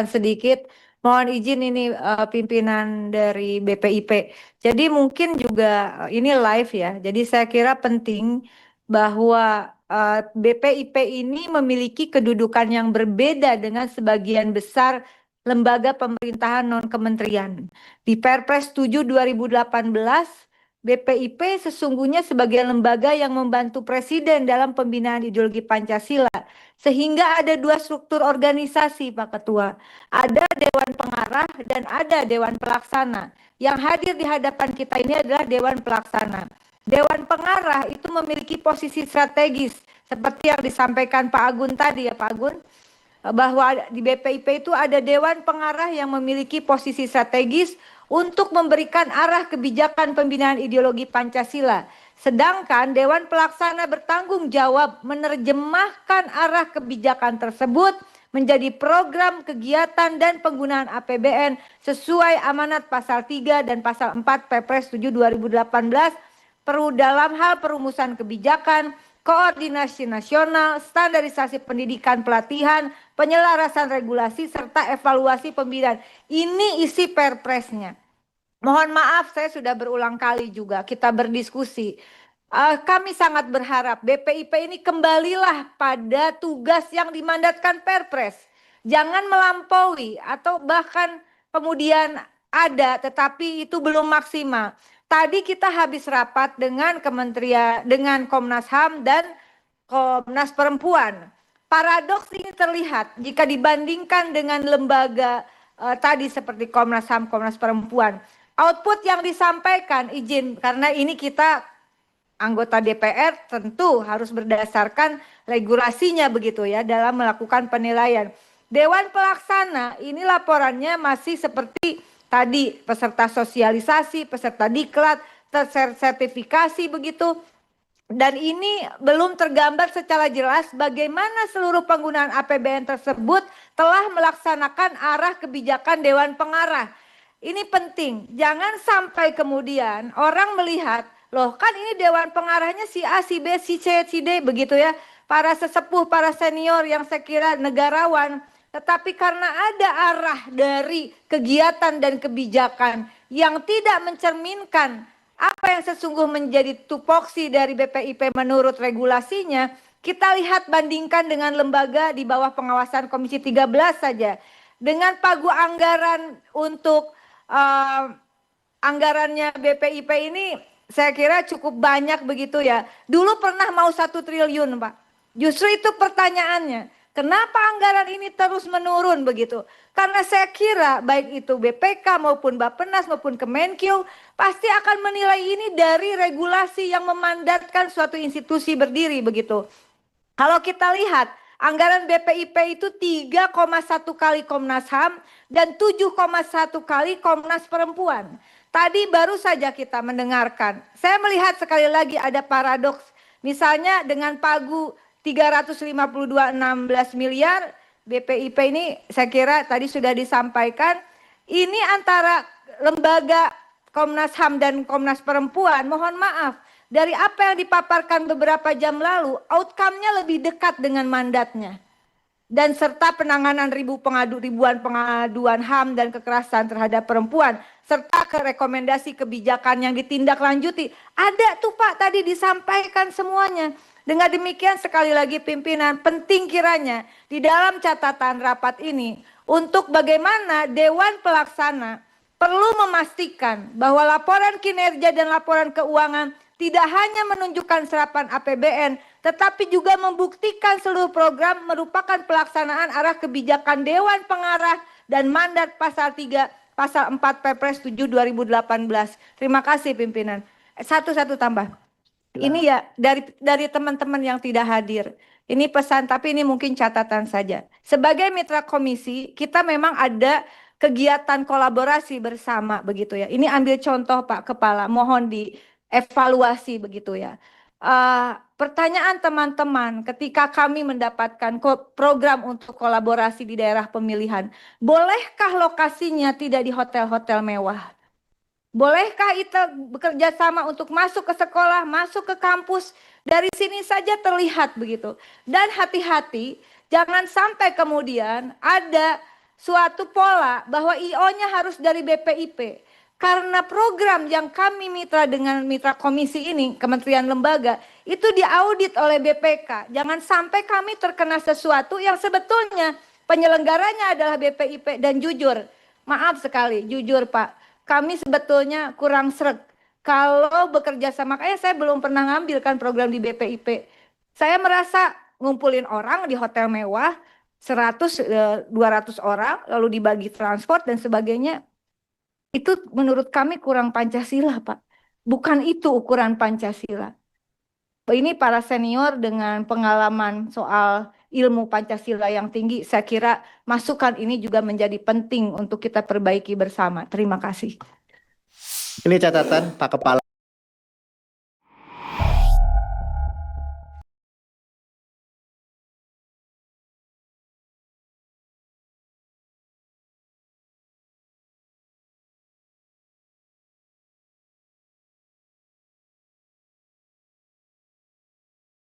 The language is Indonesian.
sedikit. Mohon izin ini pimpinan dari BPIP. Jadi mungkin juga ini live ya. Jadi saya kira penting bahwa BPIP ini memiliki kedudukan yang berbeda dengan sebagian besar lembaga pemerintahan non-kementerian. Di Perpres 7 2018, BPIP sesungguhnya sebagai lembaga yang membantu Presiden dalam pembinaan ideologi Pancasila. Sehingga ada dua struktur organisasi, Pak Ketua. Ada Dewan Pengarah dan ada Dewan Pelaksana. Yang hadir di hadapan kita ini adalah Dewan Pelaksana. Dewan Pengarah itu memiliki posisi strategis seperti yang disampaikan Pak Agun tadi ya Pak Agun, bahwa di BPIP itu ada Dewan Pengarah yang memiliki posisi strategis untuk memberikan arah kebijakan pembinaan ideologi Pancasila. Sedangkan Dewan Pelaksana bertanggung jawab menerjemahkan arah kebijakan tersebut menjadi program kegiatan dan penggunaan APBN sesuai amanat pasal 3 dan pasal 4 Perpres 7 2018 perlu dalam hal perumusan kebijakan, koordinasi nasional, standarisasi pendidikan pelatihan, penyelarasan regulasi, serta evaluasi pembinaan. Ini isi perpresnya. Mohon maaf, saya sudah berulang kali juga kita berdiskusi. Kami sangat berharap BPIP ini kembalilah pada tugas yang dimandatkan perpres. Jangan melampaui atau bahkan kemudian ada tetapi itu belum maksimal. Tadi kita habis rapat dengan dengan Komnas HAM dan Komnas Perempuan. Paradoks ini terlihat jika dibandingkan dengan lembaga tadi seperti Komnas HAM, Komnas Perempuan. Output yang disampaikan izin karena ini kita anggota DPR tentu harus berdasarkan regulasinya begitu ya dalam melakukan penilaian. Dewan Pelaksana ini laporannya masih seperti tadi peserta sosialisasi, peserta diklat, tersertifikasi begitu. Dan ini belum tergambar secara jelas bagaimana seluruh penggunaan APBN tersebut telah melaksanakan arah kebijakan Dewan Pengarah. Ini penting, jangan sampai kemudian orang melihat, loh kan ini Dewan Pengarahnya si A, si B, si C, si D begitu ya. Para sesepuh, para senior yang saya kira negarawan. Tetapi karena ada arah dari kegiatan dan kebijakan yang tidak mencerminkan apa yang sesungguhnya menjadi tupoksi dari BPIP menurut regulasinya, kita lihat bandingkan dengan lembaga di bawah pengawasan Komisi 13 saja. Dengan pagu anggaran untuk anggarannya BPIP ini saya kira cukup banyak begitu ya. Dulu pernah mau 1 triliun Pak. Justru itu pertanyaannya. Kenapa anggaran ini terus menurun begitu? Karena saya kira baik itu BPK maupun Bappenas maupun Kemenkeu pasti akan menilai ini dari regulasi yang memandatkan suatu institusi berdiri begitu. Kalau kita lihat anggaran BPIP itu 3,1 kali Komnas HAM dan 7,1 kali Komnas Perempuan. Tadi baru saja kita mendengarkan. Saya melihat sekali lagi ada paradoks. Misalnya dengan pagu 352,16 miliar BPIP ini saya kira tadi sudah disampaikan. Ini antara lembaga Komnas HAM dan Komnas Perempuan, mohon maaf. Dari apa yang dipaparkan beberapa jam lalu, outcome-nya lebih dekat dengan mandatnya. Dan serta penanganan ribuan pengaduan HAM dan kekerasan terhadap perempuan. Serta rekomendasi kebijakan yang ditindaklanjuti. Ada tuh Pak tadi disampaikan semuanya. Dengan demikian sekali lagi pimpinan penting kiranya di dalam catatan rapat ini. Untuk bagaimana Dewan Pelaksana perlu memastikan bahwa laporan kinerja dan laporan keuangan tidak hanya menunjukkan serapan APBN, tetapi juga membuktikan seluruh program merupakan pelaksanaan arah kebijakan Dewan Pengarah dan mandat pasal 3, pasal 4 Perpres 7 2018. Terima kasih pimpinan. Satu tambah. Ini ya dari teman-teman yang tidak hadir. Ini pesan tapi ini mungkin catatan saja. Sebagai mitra komisi, kita memang ada kegiatan kolaborasi bersama begitu ya. Ini ambil contoh Pak Kepala, mohon dievaluasi begitu ya. Pertanyaan teman-teman ketika kami mendapatkan program untuk kolaborasi di daerah pemilihan, bolehkah lokasinya tidak di hotel-hotel mewah? Bolehkah kita bekerja sama untuk masuk ke sekolah, masuk ke kampus, dari sini saja terlihat begitu. Dan hati-hati, jangan sampai kemudian ada suatu pola bahwa IO-nya harus dari BPIP. Karena program yang kami mitra dengan mitra komisi ini, kementerian lembaga, itu diaudit oleh BPK. Jangan sampai kami terkena sesuatu yang sebetulnya penyelenggaranya adalah BPIP. Dan jujur, maaf sekali, jujur Pak, kami sebetulnya kurang sreg. Kalau bekerja sama, makanya saya belum pernah ngambil kan program di BPIP. Saya merasa ngumpulin orang di hotel mewah, 100, 200 orang, lalu dibagi transport dan sebagainya. Itu menurut kami kurang Pancasila, Pak. Bukan itu ukuran Pancasila. Ini para senior dengan pengalaman soal ilmu Pancasila yang tinggi, saya kira masukan ini juga menjadi penting untuk kita perbaiki bersama. Terima kasih. Ini catatan Pak Kepala.